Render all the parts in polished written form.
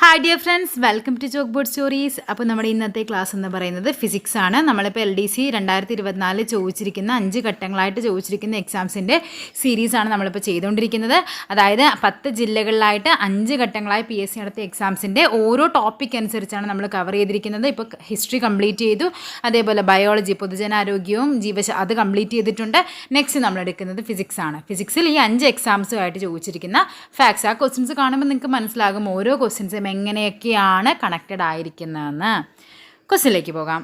Hi dear friends, welcome to chalk board stories. അപ്പോൾ നമ്മുടെ ഇന്നത്തെ ക്ലാസ് എന്ന് പറയുന്നത് ഫിസിക്സ് ആണ്. നമ്മളിപ്പോൾ LDC 2024 ചോദിച്ചിരിക്കുന്ന 5 ഘട്ടങ്ങളായിട്ട് ചോദിച്ചിരിക്കുന്ന എക്സാംസിൻ്റെ സീരീസാണ് നമ്മളിപ്പോൾ ചെയ്തുകൊണ്ടിരിക്കുന്നത്. അതായത് 10 ജില്ലകളിലായിട്ട് 5 ഘട്ടങ്ങളായി PSC നടത്തിയ എക്സാംസിൻ്റെ ഓരോ ടോപ്പിക് അനുസരിച്ചാണ് നമ്മൾ കവർ ചെയ്തിരിക്കുന്നത്. ഇപ്പോൾ ഹിസ്റ്ററി കംപ്ലീറ്റ് ചെയ്തു, അതേപോലെ ബയോളജി, പൊതുജനാരോഗ്യവും അത് കംപ്ലീറ്റ് ചെയ്തിട്ടുണ്ട്. നെക്സ്റ്റ് നമ്മൾ എടുക്കുന്നത് ഫിസിക്സ് ആണ്. ഫിസിക്സിൽ ഈ 5 എക്സാംസുമായിട്ട് ചോദിച്ചിരിക്കുന്ന ഫാക്ട്സ്, ആ ക്വസ്റ്റ്യൻസ് കാണുമ്പോൾ നിങ്ങൾക്ക് മനസ്സിലാകും ഓരോ ക്വസ്റ്റ്യൻസും എങ്ങനെയൊക്കെയാണ് കണക്റ്റഡ് ആയിരിക്കുന്നതെന്ന്. ക്വസ്റ്റ്യനിലേക്ക് പോകാം.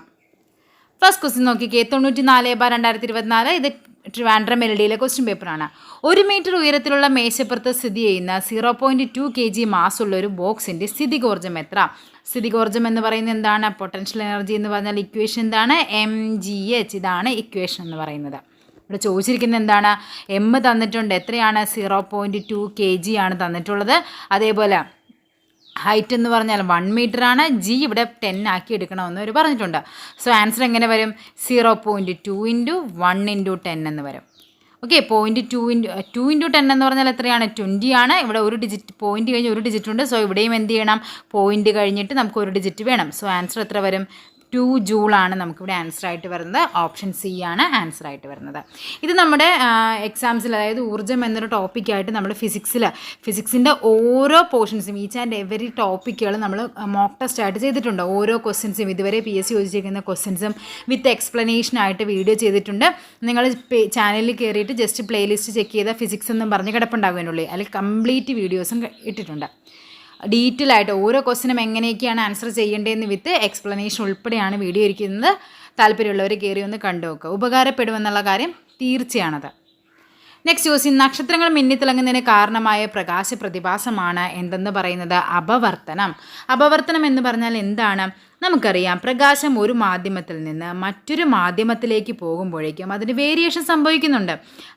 ഫസ്റ്റ് ക്വസ്റ്റ്യൻ നോക്കിക്കേ, 94/2024. ഇത് ട്രിവാൻഡ്രം LDയിലെ ക്വസ്റ്റ്യൻ പേപ്പറാണ്. 1 മീറ്റർ ഉയരത്തിലുള്ള മേശപ്പുറത്ത് സ്ഥിതി ചെയ്യുന്ന 0.2 kg മാസുള്ള ഒരു ബോക്സിൻ്റെ സ്ഥിതികോർജ്ജം എത്ര? സ്ഥിതികോർജ്ജം എന്ന് പറയുന്നത് എന്താണ്? പൊട്ടൻഷ്യൽ എനർജി എന്ന് പറഞ്ഞാൽ ഇക്വേഷൻ എന്താണ്? mgh. ഇതാണ് ഇക്വേഷൻ എന്ന് പറയുന്നത്. ഇവിടെ ചോദിച്ചിരിക്കുന്നത് എന്താണ്? m തന്നിട്ടുണ്ട്. എത്രയാണ്? 0.2 kg ആണ് തന്നിട്ടുള്ളത്. അതേപോലെ ഹൈറ്റ് എന്ന് പറഞ്ഞാൽ 1 മീറ്റർ ആണ്. ജി ഇവിടെ 10 ആക്കി എടുക്കണമെന്ന് അവർ പറഞ്ഞിട്ടുണ്ട്. സോ ആൻസർ എങ്ങനെ വരും? 0.2 × 1 × 10 എന്ന് വരും. ഓക്കെ, 0.2 × 10 എന്ന് പറഞ്ഞാൽ എത്രയാണ്? 20 ആണ്. ഇവിടെ ഒരു ഡിജിറ്റ്, പോയിന്റ് കഴിഞ്ഞ് ഒരു ഡിജിറ്റ് ഉണ്ട്. സോ ഇവിടെയും എന്ത് ചെയ്യണം? പോയിന്റ് കഴിഞ്ഞിട്ട് നമുക്ക് ഒരു ഡിജിറ്റ് വേണം. സോ ആൻസർ എത്ര വരും? 2 ജൂളാണ് നമുക്കിവിടെ ആൻസർ ആയിട്ട് വരുന്നത്. ഓപ്ഷൻ സി ആണ് ആൻസർ ആയിട്ട് വരുന്നത്. ഇത് നമ്മുടെ എക്സാംസിൽ, അതായത് ഊർജ്ജം എന്നൊരു ടോപ്പിക്കായിട്ട് നമ്മൾ ഫിസിക്സിൻ്റെ ഓരോ പോർഷൻസും, ഈച്ച് ആൻഡ് എവറി ടോപ്പിക്കുകൾ നമ്മൾ മോക്ക് ടെസ്റ്റ് ആയിട്ട് ചെയ്തിട്ടുണ്ട്. ഓരോ ക്വസ്റ്റ്യൻസും ഇതുവരെ PSC ചോദിച്ചിരിക്കുന്ന ക്വസ്റ്റ്യൻസും വിത്ത് എക്സ്പ്ലനേഷനായിട്ട് വീഡിയോ ചെയ്തിട്ടുണ്ട്. നിങ്ങൾ ചാനലിൽ കയറിയിട്ട് ജസ്റ്റ് പ്ലേലിസ്റ്റ് ചെക്ക് ചെയ്താൽ ഫിസിക്സ് എന്നും പറഞ്ഞ് കിടപ്പുണ്ടാകുന്നുള്ളൂ. അതിൽ കംപ്ലീറ്റ് വീഡിയോസും ഇട്ടിട്ടുണ്ട്. ഡീറ്റെയിൽ ആയിട്ട് ഓരോ ക്വസ്റ്റിനും എങ്ങനെയൊക്കെയാണ് ആൻസർ ചെയ്യേണ്ടതെന്ന് വിത്ത് എക്സ്പ്ലനേഷൻ ഉൾപ്പെടെയാണ് വീഡിയോ ഇരിക്കുന്നത്. താല്പര്യമുള്ളവർ കയറി ഒന്ന് കണ്ടു നോക്കുക, ഉപകാരപ്പെടുമെന്നുള്ള കാര്യം തീർച്ചയാണത്. നെക്സ്റ്റ് ക്വസ്റ്റ്യൻ, നക്ഷത്രങ്ങൾ മിന്നിത്തിളങ്ങുന്നതിന് കാരണമായ പ്രകാശ പ്രതിഭാസമാണ് എന്തെന്ന് പറയുന്നത്? അപവർത്തനം. അപവർത്തനം എന്ന് പറഞ്ഞാൽ എന്താണ്? നമുക്കറിയാം, പ്രകാശം ഒരു മാധ്യമത്തിൽ നിന്ന് മറ്റൊരു മാധ്യമത്തിലേക്ക് പോകുമ്പോഴേക്കും അതിന് വേരിയേഷൻ സംഭവിക്കുന്നുണ്ട്.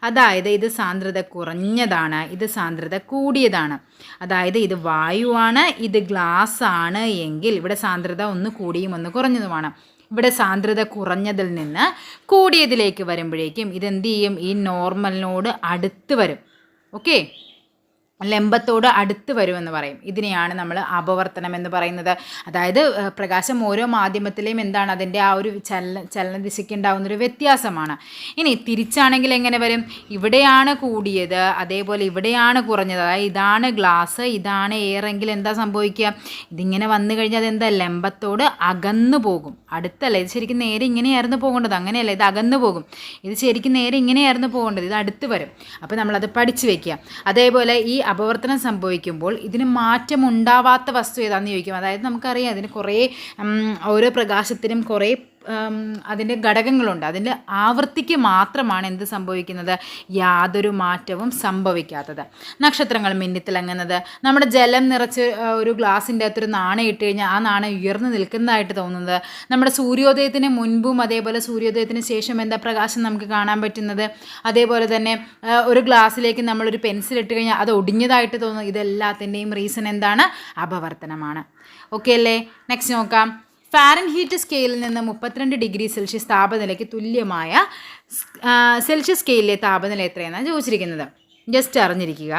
അതായത് ഇത് സാന്ദ്രത കുറഞ്ഞതാണ്, ഇത് സാന്ദ്രത കൂടിയതാണ്. അതായത് ഇത് വായുവാണ്, ഇത് ഗ്ലാസ് ആണ് എങ്കിൽ ഇവിടെ സാന്ദ്രത ഒന്ന് കൂടിയും ഒന്ന് കുറഞ്ഞതുമാണ്. ഇവിടെ സാന്ദ്രത കുറഞ്ഞതിൽ നിന്ന് കൂടിയതിലേക്ക് വരുമ്പോഴേക്കും ഇതെന്ത് ചെയ്യും? ഈ നോർമലിനോട് അടുത്ത് വരും. ഓക്കെ, ലംബത്തോട് അടുത്ത് വരുമെന്ന് പറയും. ഇതിനെയാണ് നമ്മൾ അപവർത്തനം എന്ന് പറയുന്നത്. അതായത് പ്രകാശം ഓരോ മാധ്യമത്തിലെയും എന്താണ്, അതിൻ്റെ ആ ഒരു ചലനദിശയ്ക്ക് ഉണ്ടാകുന്നൊരു വ്യത്യാസമാണ്. ഇനി തിരിച്ചാണെങ്കിൽ എങ്ങനെ വരും? ഇവിടെയാണ് കൂടിയത്, അതേപോലെ ഇവിടെയാണ് കുറഞ്ഞത്. അതായത് ഇതാണ് ഗ്ലാസ്, ഇതാണ് എയറെങ്കിൽ എന്താ സംഭവിക്കുക? ഇതിങ്ങനെ വന്നു കഴിഞ്ഞാൽ അതെന്താ? ലംബത്തോട് അകന്നു പോകും. അടുത്തല്ല, ഇത് ശരിക്കും നേരെ ഇങ്ങനെയായിരുന്നു പോകേണ്ടത്. അങ്ങനെയല്ല, ഇത് അകന്നു പോകും. ഇത് ശരിക്കും നേരെ ഇങ്ങനെയായിരുന്നു പോകേണ്ടത്, ഇത് അടുത്ത് വരും. അപ്പോൾ നമ്മളത് പഠിച്ചു വയ്ക്കുക. അതേപോലെ ഈ അപവർത്തനം സംഭവിക്കുമ്പോൾ ഇതിന് മാറ്റം ഉണ്ടാവാത്ത വസ്തു ഏതാണെന്ന് ചോദിക്കും. അതായത് നമുക്കറിയാം, അതിന് കുറേ ഓരോ പ്രകാശത്തിനും കുറേ അതിൻ്റെ ഘടകങ്ങളുണ്ട്. അതിൻ്റെ ആവൃത്തിക്ക് മാത്രമാണ് എന്ത് സംഭവിക്കുന്നത്? യാതൊരു മാറ്റവും സംഭവിക്കാത്തത്. നക്ഷത്രങ്ങൾ മിന്നിത്തിളങ്ങുന്നത്, നമ്മുടെ ജലം നിറച്ച് ഒരു ഗ്ലാസിൻ്റെ അകത്തൊരു നാണയം ഇട്ട് കഴിഞ്ഞാൽ ആ നാണയം ഉയർന്നു നിൽക്കുന്നതായിട്ട് തോന്നുന്നത്. നമ്മുടെ സൂര്യോദയത്തിന് മുൻപും അതേപോലെ സൂര്യോദയത്തിന് ശേഷം എന്താ പ്രകാശം നമുക്ക് കാണാൻ പറ്റുന്നത്. അതേപോലെ തന്നെ ഒരു ഗ്ലാസ്സിലേക്ക് നമ്മളൊരു പെൻസിൽ ഇട്ട് കഴിഞ്ഞാൽ അത് ഒടിഞ്ഞതായിട്ട് തോന്നുന്നു. ഇതെല്ലാത്തിൻ്റെയും റീസൺ എന്താണ്? അപവർത്തനമാണ്. ഓക്കെ അല്ലേ? നെക്സ്റ്റ് നോക്കാം. ഫാരൻഹീറ്റ് സ്കെയിലിൽ നിന്ന് 32 ഡിഗ്രി സെൽഷ്യസ് താപനിലയ്ക്ക് തുല്യമായ സെൽഷ്യസ് സ്കെയിലിലെ താപനില എത്രയെന്നാണ് ചോദിച്ചിരിക്കുന്നത്. ജസ്റ്റ് അറിഞ്ഞിരിക്കുക.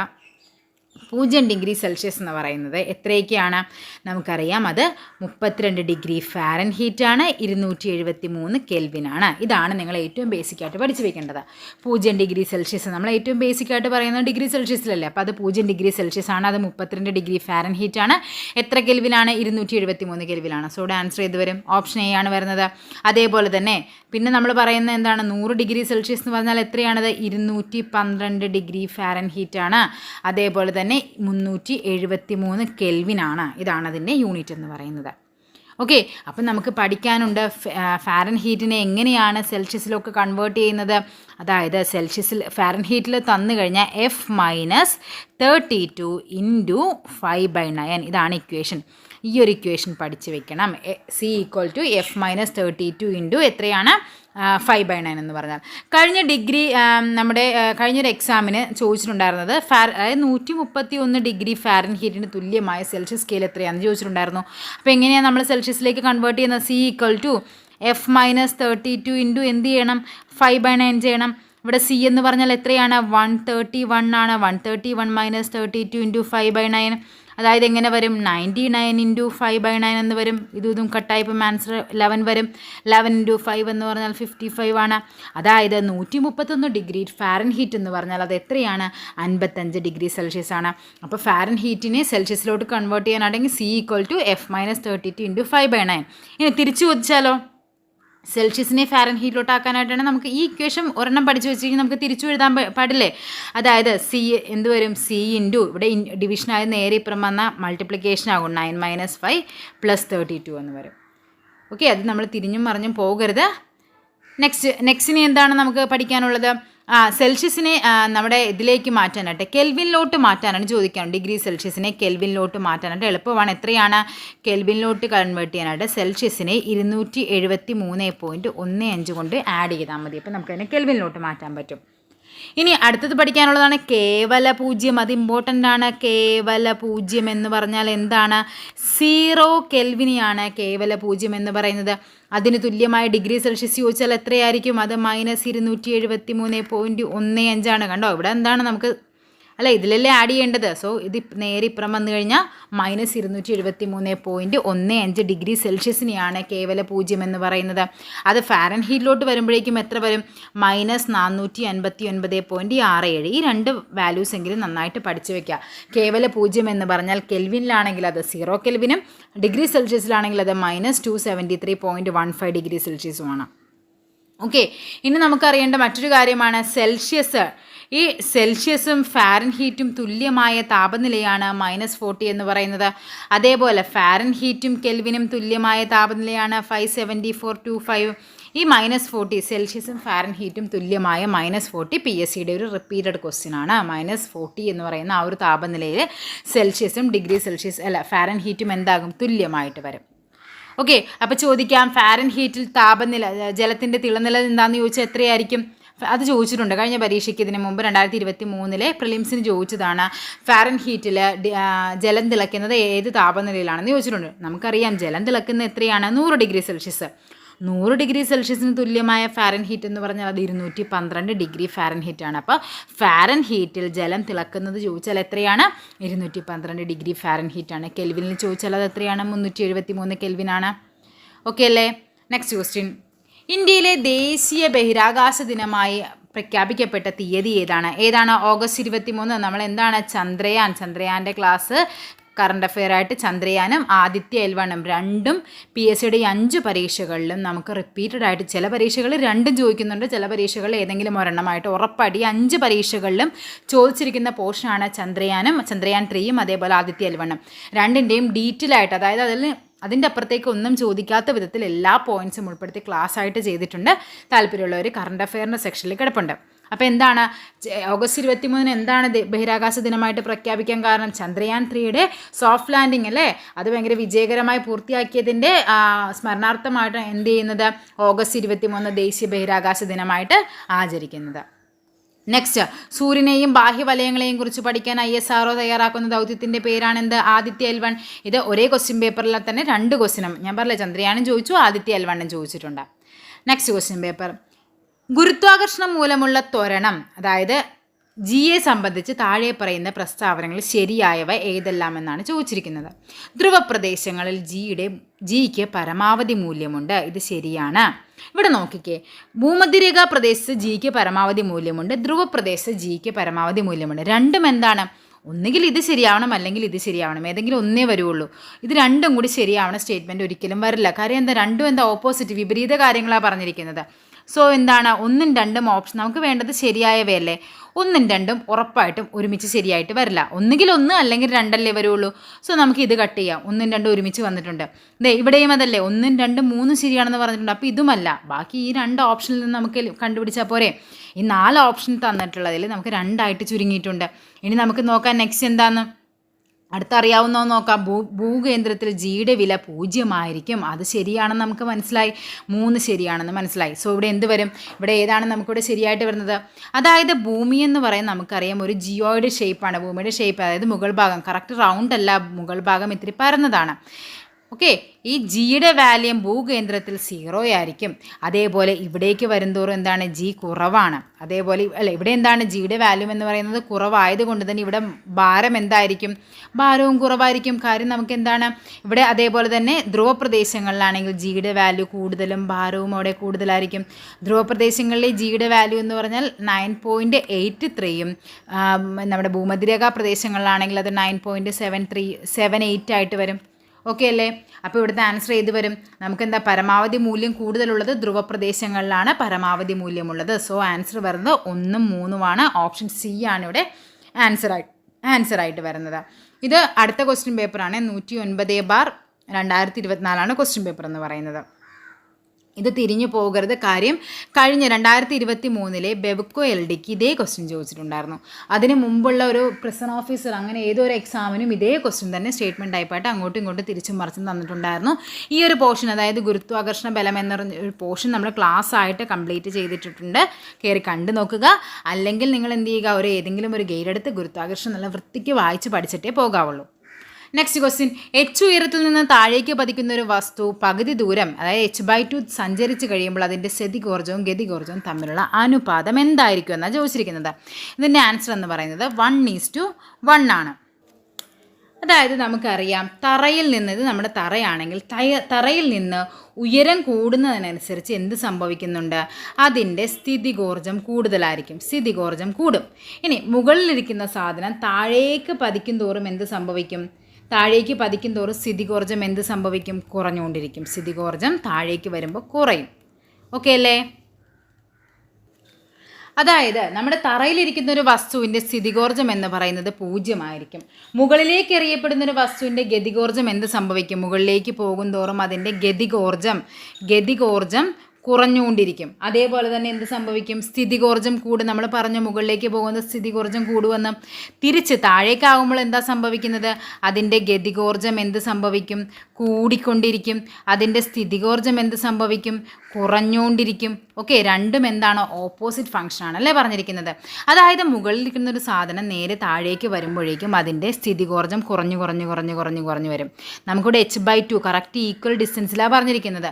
0 ഡിഗ്രി സെൽഷ്യസ് എന്ന് പറയുന്നത് എത്രയൊക്കെയാണ്? നമുക്കറിയാം, അത് 32 ഡിഗ്രി ഫാരൻഹീറ്റാണ്, 273 കെൽവിനാണ്. ഇതാണ് നിങ്ങൾ ഏറ്റവും ബേസിക്കായിട്ട് പഠിച്ചു വെക്കേണ്ടത്. 0 ഡിഗ്രി സെൽഷ്യസ് നമ്മൾ ഏറ്റവും ബേസിക്കായിട്ട് പറയുന്നത് ഡിഗ്രി സെൽഷ്യസിലല്ലേ. അപ്പോൾ അത് 0 ഡിഗ്രി സെൽഷ്യസ് ആണ്, അത് 32 ഡിഗ്രി ഫാരൻഹീറ്റാണ്. എത്ര കെൽവിനാണ്? 273 കെൽവിനാണ്. സോ ആൻസർ ചെയ്ത് വരും ഓപ്ഷൻ എ ആണ് വരുന്നത്. അതേപോലെ തന്നെ പിന്നെ നമ്മൾ പറയുന്നത് എന്താണ്? 100 ഡിഗ്രി സെൽഷ്യസ് എന്ന് പറഞ്ഞാൽ എത്രയാണത്? 212 ഡിഗ്രി ഫാരൻഹീറ്റാണ്. അതേപോലെ തന്നെ 373 കെൽവിനാണ്. ഇതാണ് അതിൻ്റെ യൂണിറ്റ് എന്ന് പറയുന്നത്. ഓക്കെ, അപ്പം നമുക്ക് പഠിക്കാനുണ്ട് ഫാരൻഹീറ്റിനെ എങ്ങനെയാണ് സെൽഷ്യസിലൊക്കെ കൺവേർട്ട് ചെയ്യുന്നത്. അതായത് ഫാരൻഹീറ്റിൽ തന്നു കഴിഞ്ഞാൽ F-32 × 5/9. ഇതാണ് ഇക്വേഷൻ. ഈ ഒരു ഇക്വേഷൻ പഠിച്ച് വെക്കണം. C = F-32 × എത്രയാണ്? 5/9 എന്ന് പറഞ്ഞാൽ. കഴിഞ്ഞൊരു എക്സാമിന് ചോദിച്ചിട്ടുണ്ടായിരുന്നത് അതായത് 131 ഡിഗ്രി ഫാരൻഹീറ്റിന് തുല്യമായ സെൽഷ്യസ് സ്കെയിൽ എത്രയാണെന്ന് ചോദിച്ചിട്ടുണ്ടായിരുന്നു. അപ്പോൾ എങ്ങനെയാണ് നമ്മൾ സെൽഷ്യസിലേക്ക് കൺവേർട്ട് ചെയ്യുന്നത്? C = F-32 × എന്ത് ചെയ്യണം? 5/9 ചെയ്യണം. ഇവിടെ C എന്ന് പറഞ്ഞാൽ എത്രയാണ്? 131 ആണ്. 131 - 32 × 5/9. അതായത് എങ്ങനെ വരും 99 ഇൻറ്റു 5/9 എന്ന് വരും. ഇതും കട്ടായപ്പം ആൻസർ 11 വരും. 11 ഇൻറ്റു 5 എന്ന് പറഞ്ഞാൽ 55 ആണ്. അതായത് 131 ഡിഗ്രി ഫാരൻഹീറ്റ് എന്ന് പറഞ്ഞാൽ അത് എത്രയാണ്? 55 ഡിഗ്രി സെൽഷ്യസ് ആണ്. അപ്പോൾ ഫാരൻഹീറ്റിനെ സെൽഷ്യസിലോട്ട് കൺവേർട്ട് ചെയ്യാനാണെങ്കിൽ C=F-32 ഇൻറ്റു 5/9. ഇനി തിരിച്ചു ചോദിച്ചാലോ, സെൽഷ്യസിനെ ഫാരൻഹീറ്റിലോട്ട് ആക്കാനായിട്ടാണ് നമുക്ക് ഈ ഇക്വേഷൻ ഒരെണ്ണം പഠിച്ചു വെച്ചിരിക്കുന്നത്, നമുക്ക് തിരിച്ചു എഴുതാൻ പാടില്ലേ? അതായത് സി എന്ത് വരും? സി ഇൻറ്റു ഇവിടെ ഡിവിഷനായ നേരെ ഇപ്പുറം വന്ന മൾട്ടിപ്ലിക്കേഷൻ ആകും 9 - 5 + 32 എന്ന് വരും. ഓക്കെ, അത് നമ്മൾ തിരിഞ്ഞും മറിഞ്ഞും പോകരുത്. നെക്സ്റ്റിന് എന്താണ് നമുക്ക് പഠിക്കാനുള്ളത്? സെൽഷ്യസിനെ നമ്മുടെ ഇതിലേക്ക് മാറ്റാനായിട്ട് കെൽവിനിലോട്ട് മാറ്റാനാണ് ചോദിക്കുകയാണ്. ഡിഗ്രി സെൽഷ്യസിനെ കെൽവിനിലോട്ട് മാറ്റാനായിട്ട് എളുപ്പമാണ്. എത്രയാണ്? കെൽവിനിലോട്ട് കൺവേർട്ട് ചെയ്യാനായിട്ട് സെൽഷ്യസിനെ 273.15 കൊണ്ട് ആഡ് ചെയ്താൽ മതി. അപ്പോൾ നമുക്കതിനെ കെൽവിനിലോട്ട് മാറ്റാൻ പറ്റും. ഇനി അടുത്തത് പഠിക്കാനുള്ളതാണ് കേവല പൂജ്യം. അത് ഇമ്പോർട്ടൻ്റ് ആണ്. കേവല പൂജ്യം എന്ന് പറഞ്ഞാൽ എന്താണ്? 0 കെൽവിനെയാണ് കേവല പൂജ്യം എന്ന് പറയുന്നത്. അതിന് തുല്യമായ ഡിഗ്രി സെൽഷ്യസ് ചോദിച്ചാൽ എത്രയായിരിക്കും? അത് -273.15 ആണ്. കണ്ടോ, ഇവിടെ എന്താണ് നമുക്ക് അല്ല ഇതിലല്ലേ ആഡ് ചെയ്യേണ്ടത്. സോ ഇത് നേരെ ഇപ്പുറം വന്നു കഴിഞ്ഞാൽ -273.15 ഡിഗ്രി സെൽഷ്യസിനെയാണ് കേവല പൂജ്യം എന്ന് പറയുന്നത്. അത് ഫാരൻഹീറ്റിലോട്ട് വരുമ്പോഴേക്കും എത്ര വരും? -459.67. ഈ രണ്ട് വാല്യൂസ് എങ്കിലും നന്നായിട്ട് പഠിച്ചു വയ്ക്കുക. കേവല പൂജ്യം എന്ന് പറഞ്ഞാൽ കെൽവിനിലാണെങ്കിൽ അത് 0 കെൽവിനും ഡിഗ്രി സെൽഷ്യസിലാണെങ്കിൽ അത് -273.15 ഡിഗ്രി സെൽഷ്യസുമാണ്. ഓക്കെ, ഇനി നമുക്കറിയേണ്ട മറ്റൊരു കാര്യമാണ് സെൽഷ്യസ്. ഈ സെൽഷ്യസും ഫാരൻഹീറ്റും തുല്യമായ താപനിലയാണ് -40 എന്ന് പറയുന്നത്. അതേപോലെ ഫാരൻഹീറ്റും കെൽവിനും തുല്യമായ താപനിലയാണ് 574.25. ഈ -40 സെൽഷ്യസും ഫാരൻഹീറ്റും തുല്യമായ -40 PSCയുടെ ഒരു റിപ്പീറ്റഡ് ക്വസ്റ്റ്യൻ ആണ്. -40 എന്ന് പറയുന്ന ആ ഒരു താപനിലയിൽ സെൽഷ്യസും ഡിഗ്രി സെൽഷ്യസ് ഫാരൻഹീറ്റും എന്താകും? തുല്യമായിട്ട് വരും. ഓക്കെ, അപ്പോൾ ചോദിക്കാം ഫാരൻഹീറ്റിൽ താപനില ജലത്തിൻ്റെ തിളനില എന്താണെന്ന് ചോദിച്ചാൽ എത്രയായിരിക്കും? അത് ചോദിച്ചിട്ടുണ്ട് കഴിഞ്ഞ പരീക്ഷയ്ക്ക്. ഇതിന് മുമ്പ് 2023 പ്രിലിംസിന് ചോദിച്ചതാണ്. ഫാരൻഹീറ്റിൽ ജലം തിളയ്ക്കുന്നത് ഏത് താപനിലയിലാണെന്ന് ചോദിച്ചിട്ടുണ്ട്. നമുക്കറിയാം ജലം തിളക്കുന്ന എത്രയാണ്? 100 ഡിഗ്രി സെൽഷ്യസ്. 100 ഡിഗ്രി സെൽഷ്യസിന് തുല്യമായ ഫാരൻഹീറ്റ് എന്ന് പറഞ്ഞാൽ അത് 212 ഡിഗ്രി ഫാരൻഹീറ്റ് ആണ്. അപ്പോൾ ഫാരൻഹീറ്റിൽ ജലം തിളക്കുന്നത് ചോദിച്ചാൽ എത്രയാണ്? 212 ഡിഗ്രി ഫാരൻഹീറ്റ് ആണ്. കെൽവിനിൽ ചോദിച്ചാൽ അത് എത്രയാണ്? 373 കെൽവിനാണ്. ഓക്കെ അല്ലേ? Next question. ഇന്ത്യയിലെ ദേശീയ ബഹിരാകാശ ദിനമായി പ്രഖ്യാപിക്കപ്പെട്ട തീയതി ഏതാണ്? ഓഗസ്റ്റ് 23. നമ്മൾ എന്താണ്? ചന്ദ്രയാൻ്റെ ക്ലാസ് കറണ്ട് അഫെയർ ആയിട്ട് ചന്ദ്രയാനും ആദിത്യ L1 രണ്ടും PSCയുടെ 5 പരീക്ഷകളിലും നമുക്ക് റിപ്പീറ്റഡ് ആയിട്ട് ചില പരീക്ഷകളിൽ രണ്ടും ചോദിക്കുന്നുണ്ട്, ചില പരീക്ഷകളിൽ ഏതെങ്കിലും ഒരെണ്ണമായിട്ട് ഉറപ്പായിട്ട് ഈ 5 പരീക്ഷകളിലും ചോദിച്ചിരിക്കുന്ന പോർഷനാണ് ചന്ദ്രയാൻ 3യും അതേപോലെ ആദിത്യ L1 രണ്ടിൻ്റെയും ഡീറ്റെയിൽ ആയിട്ട്, അതായത് അതിൻ്റെ അപ്പുറത്തേക്ക് ഒന്നും ചോദിക്കാത്ത വിധത്തിൽ എല്ലാ പോയിൻറ്റ്സും ഉൾപ്പെടുത്തി ക്ലാസ് ആയിട്ട് ചെയ്തിട്ടുണ്ട്. താല്പര്യമുള്ളവർ കറണ്ട് അഫെയറിൻ്റെ സെക്ഷനിൽ കിടപ്പുണ്ട്. അപ്പോൾ എന്താണ് ഓഗസ്റ്റ് 23 എന്താണ് ബഹിരാകാശ ദിനമായിട്ട് പ്രഖ്യാപിക്കാൻ കാരണം? ചന്ദ്രയാൻ 3യുടെ സോഫ്റ്റ് ലാൻഡിങ് അല്ലേ, അത് ഭയങ്കര വിജയകരമായി പൂർത്തിയാക്കിയതിൻ്റെ സ്മരണാർത്ഥമായിട്ട് എന്ത് ചെയ്യുന്നത്? ഓഗസ്റ്റ് 23 ദേശീയ ബഹിരാകാശ ദിനമായിട്ട് ആചരിക്കുന്നത്. നെക്സ്റ്റ്, സൂര്യനെയും ബാഹ്യവലയങ്ങളെയും കുറിച്ച് പഠിക്കാൻ ISRO തയ്യാറാക്കുന്ന ദൗത്യത്തിൻ്റെ പേരാണെന്ത്? ആദിത്യ L1. ഇത് ഒരേ ക്വസ്റ്റ്യൻ പേപ്പറിൽ തന്നെ 2 ക്വസ്റ്റ്യനും ഞാൻ പറഞ്ഞില്ല, ചന്ദ്രയാനും ചോദിച്ചു, ആദിത്യ L1 ചോദിച്ചിട്ടുണ്ട്. Next question paper. ഗുരുത്വാകർഷണം മൂലമുള്ള ത്വരണം, അതായത് ജിയെ സംബന്ധിച്ച് താഴെ പറയുന്ന പ്രസ്താവനകൾ ശരിയായവ ഏതെല്ലാമെന്നാണ് ചോദിച്ചിരിക്കുന്നത്. ധ്രുവപ്രദേശങ്ങളിൽ ജിക്ക് പരമാവധി മൂല്യമുണ്ട്. ഇത് ശരിയാണ്. ഇവിടെ നോക്കിക്കേ, ഭൂമധ്യരേഖാ പ്രദേശത്ത് ജിക്ക് പരമാവധി മൂല്യമുണ്ട്, ധ്രുവപ്രദേശത്ത് ജിക്ക് പരമാവധി മൂല്യമുണ്ട്. രണ്ടും എന്താണ്? ഒന്നുകിൽ ഇത് ശരിയാവണം അല്ലെങ്കിൽ ഇത് ശരിയാവണം, ഏതെങ്കിലും ഒന്നേ വരുള്ളൂ. ഇത് രണ്ടും കൂടി ശരിയാവണ സ്റ്റേറ്റ്മെൻറ്റ് ഒരിക്കലും വരില്ല. കാര്യം എന്താ? രണ്ടും ഓപ്പോസിറ്റ് വിപരീത കാര്യങ്ങളാണ് പറഞ്ഞിരിക്കുന്നത്. സോ എന്താണ്? 1ഉം 2ഉം ഓപ്ഷൻ നമുക്ക് വേണ്ടത് ശരിയായവയല്ലേ. 1ഉം 2ഉം ഉറപ്പായിട്ടും ഒരുമിച്ച് ശരിയായിട്ട് വരില്ല. ഒന്നുകിൽ 1 അല്ലെങ്കിൽ 2 വരുള്ളൂ. സോ നമുക്ക് ഇത് കട്ട് ചെയ്യാം. 1ഉം 2ഉം ഒരുമിച്ച് വന്നിട്ടുണ്ട്. ഇവിടെയും അതല്ലേ, 1ഉം 2ഉം 3ഉം ശരിയാണെന്ന് പറഞ്ഞിട്ടുണ്ട്. അപ്പോൾ ഇതുമല്ല. ബാക്കി ഈ 2 ഓപ്ഷനിൽ നിന്ന് നമുക്ക് കണ്ടുപിടിച്ചാൽ പോരെ. ഈ 4 ഓപ്ഷൻ തന്നിട്ടുള്ളതിൽ നമുക്ക് 2ആയിട്ട് ചുരുങ്ങിയിട്ടുണ്ട്. ഇനി നമുക്ക് നോക്കാം നെക്സ്റ്റ് എന്താണെന്ന്. അടുത്തറിയാവുന്നോ നോക്കാം. ഭൂകേന്ദ്രത്തിൽ ജിയുടെ വില 0 ആയിരിക്കും. അത് ശരിയാണെന്ന് നമുക്ക് മനസ്സിലായി. 3 ശരിയാണെന്ന് മനസ്സിലായി. സോ ഇവിടെ എന്ത് വരും? ഇവിടെ ഏതാണ് നമുക്കിവിടെ ശരിയായിട്ട് വരുന്നത്? അതായത് ഭൂമി എന്ന് പറയുന്നത് നമുക്കറിയാം ഒരു ജിയോയിഡ് ഷേപ്പാണ്. ഭൂമിയുടെ ഷേപ്പ്, അതായത് മുകൾ ഭാഗം കറക്റ്റ് റൗണ്ട് അല്ല, മുകൾ ഭാഗം ഇത്തിരി പരന്നതാണ്. ഓക്കെ, ഈ ജിയുടെ വാല്യം ഭൂകേന്ദ്രത്തിൽ 0 ആയിരിക്കും. അതേപോലെ ഇവിടേക്ക് വരുന്തോറും എന്താണ്, ജി കുറവാണ്. അതേപോലെ അല്ല, ഇവിടെ എന്താണ് ജിയുടെ വാല്യൂം എന്ന് പറയുന്നത് കുറവായതുകൊണ്ട് തന്നെ ഇവിടെ ഭാരം എന്തായിരിക്കും, ഭാരവും കുറവായിരിക്കും. കാര്യം നമുക്ക് എന്താണ് ഇവിടെ അതേപോലെ തന്നെ ധ്രുവപ്രദേശങ്ങളിലാണെങ്കിൽ ജിയുടെ വാല്യൂ കൂടുതലും ഭാരവും അവിടെ കൂടുതലായിരിക്കും. ധ്രുവപ്രദേശങ്ങളിലെ ജിയുടെ വാല്യൂ എന്ന് പറഞ്ഞാൽ 9.83യും നമ്മുടെ ഭൂമധ്യരേഖാ പ്രദേശങ്ങളിലാണെങ്കിൽ അത് 9.78 ആയിട്ട് വരും. ഓക്കെ അല്ലേ? അപ്പോൾ ഇവിടുത്തെ ആൻസർ ഏത് വരും? നമുക്കെന്താ പരമാവധി മൂല്യം കൂടുതലുള്ളത് ധ്രുവപ്രദേശങ്ങളിലാണ് പരമാവധി മൂല്യമുള്ളത്. സോ ആൻസർ വരുന്നത് 1ഉം 3ഉമാണ്. ഓപ്ഷൻ സി ആണ് ഇവിടെ ആൻസറായിട്ട് വരുന്നത്. ഇത് അടുത്ത ക്വസ്റ്റ്യൻ പേപ്പറാണ്. 109/2024 ക്വസ്റ്റ്യൻ പേപ്പർ എന്ന് പറയുന്നത്. ഇത് തിരിഞ്ഞു പോകരുത്. കാര്യം കഴിഞ്ഞ 2023 ബെവ്കോ LDക്ക് ഇതേ ക്വസ്റ്റ്യൻ ചോദിച്ചിട്ടുണ്ടായിരുന്നു. അതിന് മുമ്പുള്ള ഒരു പ്രിസൺ ഓഫീസർ അങ്ങനെ ഏതൊരു എക്സാമിനും ഇതേ ക്വസ്റ്റ്യൻ തന്നെ സ്റ്റേറ്റ്മെൻറ്റ് ടൈപ്പായിട്ട് അങ്ങോട്ടും ഇങ്ങോട്ടും തിരിച്ചും മറിച്ചും തന്നിട്ടുണ്ടായിരുന്നു. ഈ ഒരു പോർഷൻ, അതായത് ഗുരുത്വാകർഷണ ബലം എന്ന ഒരു പോർഷൻ നമ്മൾ ക്ലാസ് ആയിട്ട് കംപ്ലീറ്റ് ചെയ്തിട്ടുണ്ട്. കയറി കണ്ടു നോക്കുക. അല്ലെങ്കിൽ നിങ്ങൾ എന്ത് ചെയ്യുക, ഏതെങ്കിലും ഒരു ഗൈഡ് എടുത്ത് ഗുരുത്വാകർഷണം നല്ല വൃത്തിക്ക് വായിച്ച് പഠിച്ചിട്ടേ പോകാവുള്ളൂ. നെക്സ്റ്റ് ക്വസ്റ്റ്യൻ, H ഉയരത്തിൽ നിന്ന് താഴേക്ക് പതിക്കുന്ന ഒരു വസ്തു പകുതി ദൂരം, അതായത് h/2 സഞ്ചരിച്ച് കഴിയുമ്പോൾ അതിൻ്റെ സ്ഥിതികോർജ്ജവും ഗതികോർജ്ജവും തമ്മിലുള്ള അനുപാതം എന്തായിരിക്കും എന്നാണ് ചോദിച്ചിരിക്കുന്നത്. ഇതിൻ്റെ ആൻസർ എന്ന് പറയുന്നത് 1:1 ആണ്. അതായത് നമുക്കറിയാം തറയിൽ നിന്ന്, ഇത് നമ്മുടെ തറയാണെങ്കിൽ തറയിൽ നിന്ന് ഉയരം കൂടുന്നതിനനുസരിച്ച് എന്ത് സംഭവിക്കുന്നുണ്ട്, അതിൻ്റെ സ്ഥിതികോർജ്ജം കൂടുതലായിരിക്കും, സ്ഥിതികോർജ്ജം കൂടും. ഇനി മുകളിലിരിക്കുന്ന സാധനം താഴേക്ക് പതിക്കും തോറും എന്ത് സംഭവിക്കും, താഴേക്ക് പതിക്കും തോറും സ്ഥിതികോർജ്ജം എന്ത് സംഭവിക്കും, കുറഞ്ഞുകൊണ്ടിരിക്കും. സ്ഥിതികോർജ്ജം താഴേക്ക് വരുമ്പോൾ കുറയും. ഓക്കെ അല്ലേ? അതായത് നമ്മുടെ തറയിലിരിക്കുന്ന ഒരു വസ്തുവിൻ്റെ സ്ഥിതികോർജ്ജം എന്ന് പറയുന്നത് 0 ആയിരിക്കും. മുകളിലേക്ക് എറിയപ്പെടുന്ന ഒരു വസ്തുവിൻ്റെ ഗതികോർജ്ജം എന്ത് സംഭവിക്കും, മുകളിലേക്ക് പോകും തോറും അതിൻ്റെ ഗതികോർജ്ജം കുറഞ്ഞുകൊണ്ടിരിക്കും. അതേപോലെ തന്നെ എന്ത് സംഭവിക്കും, സ്ഥിതികോർജ്ജം കൂടും. നമ്മൾ പറഞ്ഞ മുകളിലേക്ക് പോകുന്ന സ്ഥിതികോർജ്ജം കൂടുമെന്ന്. തിരിച്ച് താഴേക്കാവുമ്പോൾ എന്താ സംഭവിക്കുന്നത്, അതിൻ്റെ ഗതികോർജ്ജം എന്ത് സംഭവിക്കും, കൂടിക്കൊണ്ടിരിക്കും. അതിൻ്റെ സ്ഥിതികോർജ്ജം എന്ത് സംഭവിക്കും, കുറഞ്ഞുകൊണ്ടിരിക്കും. ഓക്കെ, രണ്ടും എന്താണ്, ഓപ്പോസിറ്റ് ഫംഗ്ഷനാണ് അല്ലേ പറഞ്ഞിരിക്കുന്നത്. അതായത് മുകളിലിരിക്കുന്ന ഒരു സാധനം നേരെ താഴേക്ക് വരുമ്പോഴേക്കും അതിൻ്റെ സ്ഥിതികോർജ്ജം കുറഞ്ഞു വരും. നമുക്കിവിടെ h/2 കറക്റ്റ് ഈക്വൽ ഡിസ്റ്റൻസിലാണ് പറഞ്ഞിരിക്കുന്നത്.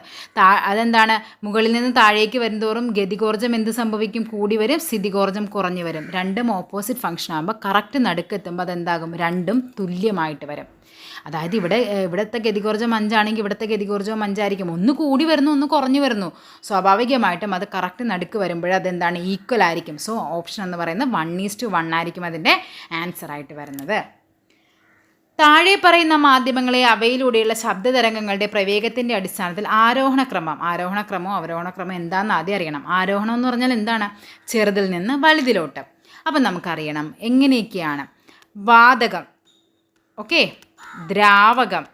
അതെന്താണ്, മുകളിൽ നിന്ന് താഴേക്ക് വരുന്തോറും ഗതികോർജ്ജം എന്ത് സംഭവിക്കും, കൂടി വരും, സ്ഥിതികോർജ്ജം കുറഞ്ഞു വരും. രണ്ടും ഓപ്പോസിറ്റ് ഫംഗ്ഷൻ ആകുമ്പോൾ കറക്റ്റ് നടുക്കെത്തുമ്പോൾ അതെന്താകും, രണ്ടും തുല്യമായിട്ട് വരും. അതായത് ഇവിടുത്തെ ഗതികോർജ്ജം 5 ആണെങ്കിൽ ഇവിടുത്തെ ഗതികോർജ്ജവും 5 ആയിരിക്കും. ഒന്ന് കൂടി വരുന്നു, ഒന്ന് കുറഞ്ഞു വരുന്നു. സ്വാഭാവികമായിട്ടും അത് കറക്റ്റ് നടുക്ക് വരുമ്പോൾ അതെന്താണ്, ഈക്വൽ ആയിരിക്കും. സോ ഓപ്ഷൻ എന്ന് പറയുന്നത് 1:1 ആയിരിക്കും അതിൻ്റെ ആൻസറായിട്ട് വരുന്നത്. താഴെ പറയുന്ന മാധ്യമങ്ങളെ അവയിലൂടെയുള്ള ശബ്ദതരംഗങ്ങളുടെ പ്രവേഗത്തിൻ്റെ അടിസ്ഥാനത്തിൽ ആരോഹണക്രമം അവരോഹണക്രമം എന്താണെന്ന് ആദ്യം അറിയണം. ആരോഹണം എന്ന് പറഞ്ഞാൽ എന്താണ്, ചെറുതിൽ നിന്ന് വലുതിലോട്ട്. അപ്പം നമുക്കറിയണം എങ്ങനെയൊക്കെയാണ്. വാതകം, ഓക്കെ, ദ്രാവകം,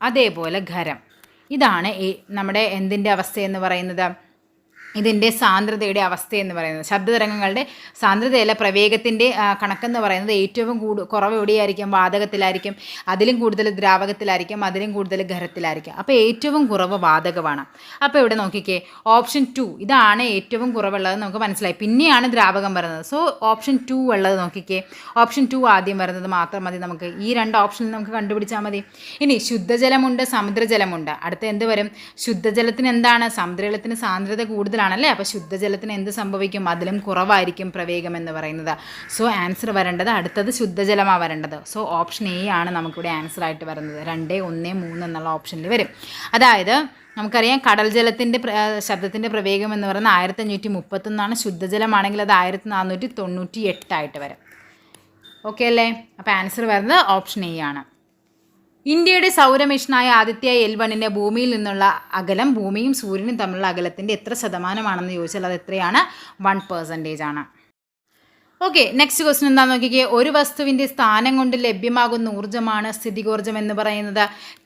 അതേപോലെ ഖരം. ഇതാണ് നമ്മുടെ എന്തിൻ്റെ അവസ്ഥയെന്ന് പറയുന്നത്, ഇതിൻ്റെ സാന്ദ്രതയുടെ അവസ്ഥയെന്ന് പറയുന്നത്. ശബ്ദതരംഗങ്ങളുടെ സാന്ദ്രതയല്ല, പ്രവേഗത്തിൻ്റെ കണക്കെന്ന് പറയുന്നത് ഏറ്റവും കുറവ് എവിടെയായിരിക്കും, വാതകത്തിലായിരിക്കും. അതിലും കൂടുതൽ ദ്രാവകത്തിലായിരിക്കും, അതിലും കൂടുതൽ ഖരത്തിലായിരിക്കും. അപ്പോൾ ഏറ്റവും കുറവ് വാതകമാണ്. അപ്പോൾ ഇവിടെ നോക്കിക്കേ, ഓപ്ഷൻ 2 ഇതാണ് ഏറ്റവും കുറവുള്ളത് നമുക്ക് മനസ്സിലായി. പിന്നെയാണ് ദ്രാവകം വരുന്നത്. സോ ഓപ്ഷൻ 2 ഉള്ളത് നോക്കിക്കേ, ഓപ്ഷൻ 2 ആദ്യം വരുന്നത് മാത്രം മതി നമുക്ക്. ഈ രണ്ട് ഓപ്ഷനിൽ നമുക്ക് കണ്ടുപിടിച്ചാൽ മതി. ഇനി ശുദ്ധജലമുണ്ട്, സമുദ്രജലമുണ്ട്. അടുത്ത എന്ത് വരും, ശുദ്ധജലത്തിന് എന്താണ്, സമുദ്രജലത്തിന് സാന്ദ്രത കൂടുതലാണ് ല്ലേ. അപ്പോൾ ശുദ്ധജലത്തിന് എന്ത് സംഭവിക്കും, അതിലും കുറവായിരിക്കും പ്രവേഗം എന്ന് പറയുന്നത്. സോ ആൻസർ വരേണ്ടത് അടുത്തത് ശുദ്ധജലമാണ് വരേണ്ടത്. സോ ഓപ്ഷൻ എ ആണ് നമുക്കിവിടെ ആൻസറായിട്ട് വരുന്നത്. 2, 1, 3 എന്നുള്ള ഓപ്ഷനിൽ വരും. അതായത് നമുക്കറിയാം കടൽ ജലത്തിൻ്റെ ശബ്ദത്തിൻ്റെ പ്രവേഗം എന്ന് പറയുന്നത് 1531. ശുദ്ധജലമാണെങ്കിൽ അത് 1498 ആയിട്ട് വരും. ഓക്കെ അല്ലേ? അപ്പോൾ ആൻസർ വരുന്നത് ഓപ്ഷൻ എ ആണ്. ഇന്ത്യയുടെ സൗരമിഷനായ ആദിത്യ L1 ഭൂമിയിൽ നിന്നുള്ള അകലം ഭൂമിയും സൂര്യനും തമ്മിലുള്ള അകലത്തിൻ്റെ എത്ര ശതമാനമാണെന്ന് ചോദിച്ചാൽ അത് എത്രയാണ്, 1% ആണ്. ഓക്കെ, നെക്സ്റ്റ് ക്വസ്റ്റ്യൻ എന്താണെന്ന് നോക്കിക്കേ. ഒരു വസ്തുവിൻ്റെ സ്ഥാനം കൊണ്ട് ലഭ്യമാകുന്ന ഊർജ്ജമാണ് സ്ഥിതികോർജ്ജം എന്ന് പറയുന്നത്.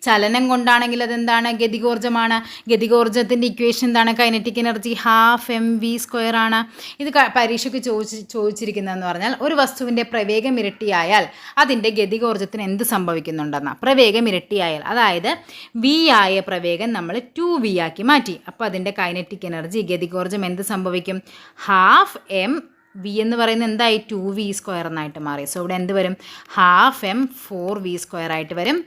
ചലനം കൊണ്ടാണെങ്കിൽ അതെന്താണ്, ഗതികോർജ്ജമാണ്. ഗതികോർജ്ജത്തിൻ്റെ ഇക്വേഷൻ എന്താണ്, കൈനറ്റിക് എനർജി ½ ആണ്. ഇത് പരീക്ഷയ്ക്ക് ചോദിച്ചിരിക്കുന്നതെന്ന് പറഞ്ഞാൽ ഒരു വസ്തുവിൻ്റെ പ്രവേഗം ഇരട്ടിയായാൽ അതിൻ്റെ ഗതികോർജ്ജത്തിന് എന്ത് സംഭവിക്കുന്നുണ്ടെന്ന. പ്രവേഗം ഇരട്ടിയായാൽ, അതായത് v ആയ പ്രവേഗം നമ്മൾ 2v ആക്കി മാറ്റി. അപ്പോൾ അതിൻ്റെ കൈനറ്റിക് എനർജി, ഗതികോർജ്ജം എന്ത് സംഭവിക്കും, ½ m വി എന്ന് പറയുന്നത് എന്തായി 2v² എന്നായിട്ട് മാറി. സോ ഇവിടെ എന്ത് വരും? 12m 4v² ആയിട്ട് വരും.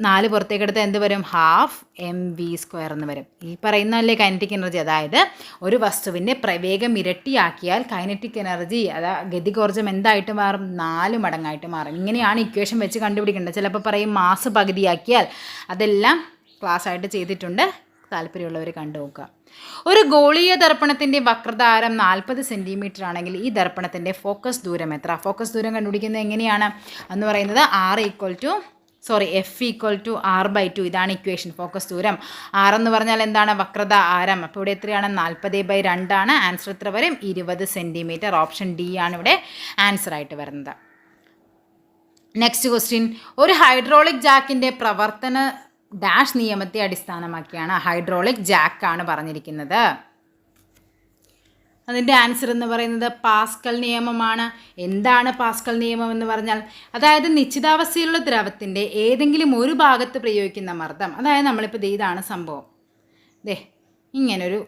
4 പുറത്തേക്ക് എടുത്താൽ എന്ത് വരും? 12mv² എന്ന് വരും. ഈ പറയുന്നതല്ലേ കൈനറ്റിക് എനർജി. അതായത് ഒരു വസ്തുവിൻ്റെ പ്രവേഗം ഇരട്ടിയാക്കിയാൽ കൈനറ്റിക് എനർജി ഗതികോർജ്ജം എന്തായിട്ട് മാറും? 4 മടങ്ങായിട്ട് മാറും. ഇങ്ങനെയാണ് ഇക്വേഷൻ വെച്ച് കണ്ടുപിടിക്കേണ്ടത്. ചിലപ്പോൾ പറയും മാസ് പകുതിയാക്കിയാൽ. അതെല്ലാം ക്ലാസ് ആയിട്ട് ചെയ്തിട്ടുണ്ട്. താല്പര്യമുള്ളവർ കണ്ടു നോക്കുക. ഒരു ഗോളീയ ദർപ്പണത്തിൻ്റെ വക്രതാരം 40 സെൻറ്റിമീറ്റർ ആണെങ്കിൽ ഈ ദർപ്പണത്തിൻ്റെ ഫോക്കസ് ദൂരം എത്ര? ഫോക്കസ് ദൂരം കണ്ടുപിടിക്കുന്നത് എങ്ങനെയാണ് എന്ന് പറയുന്നത് F=R/2. ഇതാണ് ഇക്വേഷൻ. ഫോക്കസ് ദൂരം. R എന്ന് പറഞ്ഞാൽ എന്താണ്? വക്രത ആരം. അപ്പോൾ ഇവിടെ എത്രയാണ്? 40/2 ആണ്. ആൻസർ എത്ര വരും? 20 സെൻറ്റിമീറ്റർ. ഓപ്ഷൻ ഡി ആണ് ഇവിടെ ആൻസർ ആയിട്ട് വരുന്നത്. Next question. ഒരു ഹൈഡ്രോളിക് ജാക്കിൻ്റെ പ്രവർത്തന ഡാഷ് നിയമത്തെ അടിസ്ഥാനമാക്കിയാണ്. ഹൈഡ്രോളിക് ജാക്കാണ് പറഞ്ഞിരിക്കുന്നത്. അതിൻ്റെ ആൻസർ എന്ന് പറയുന്നത് പാസ്കൽ നിയമമാണ്. എന്താണ് പാസ്കൽ നിയമം എന്ന് പറഞ്ഞാൽ, അതായത് നിശ്ചിതാവസ്ഥയിലുള്ള ദ്രവത്തിൻ്റെ ഏതെങ്കിലും ഒരു ഭാഗത്ത് പ്രയോഗിക്കുന്ന മർദ്ദം. അതായത് നമ്മളിപ്പോൾ ഇതാണ് സംഭവം. ഇങ്ങനൊരു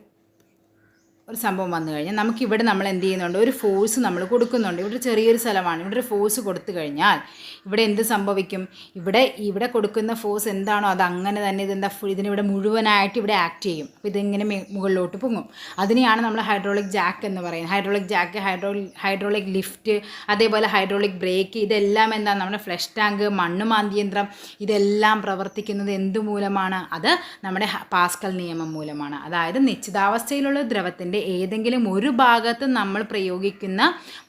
സംഭവം വന്നു കഴിഞ്ഞാൽ നമുക്കിവിടെ നമ്മൾ എന്ത് ചെയ്യുന്നുണ്ട്? ഒരു ഫോഴ്സ് നമ്മൾ കൊടുക്കുന്നുണ്ട്. ഇവിടെ ചെറിയൊരു സ്ഥലമാണ്. ഇവിടെ ഒരു ഫോഴ്സ് കൊടുത്തു കഴിഞ്ഞാൽ ഇവിടെ എന്ത് സംഭവിക്കും? ഇവിടെ കൊടുക്കുന്ന ഫോഴ്സ് എന്താണോ അത് അങ്ങനെ തന്നെ ഇതിനിവിടെ മുഴുവനായിട്ട് ഇവിടെ ആക്ട് ചെയ്യും. അപ്പോൾ ഇതിങ്ങനെ മുകളിലോട്ട് പൊങ്ങും. അതിനെയാണ് നമ്മൾ ഹൈഡ്രോളിക് ജാക്ക് എന്ന് പറയുന്നത്. ഹൈഡ്രോളിക് ജാക്ക്, ഹൈഡ്രോളിക് ലിഫ്റ്റ്, അതേപോലെ ഹൈഡ്രോളിക് ബ്രേക്ക്, ഇതെല്ലാം എന്താണ്? നമ്മുടെ ഫ്ലഷ് ടാങ്ക്, മണ്ണ് മാന്തിയന്ത്രം, ഇതെല്ലാം പ്രവർത്തിക്കുന്നത് എന്തുമൂലമാണ്? അത് നമ്മുടെ പാസ്കൽ നിയമം മൂലമാണ്. അതായത് നിശ്ചിതാവസ്ഥയിലുള്ള ദ്രവത്തിൻ്റെ ഏതെങ്കിലും ഒരു ഭാഗത്ത് നമ്മൾ പ്രയോഗിക്കുന്ന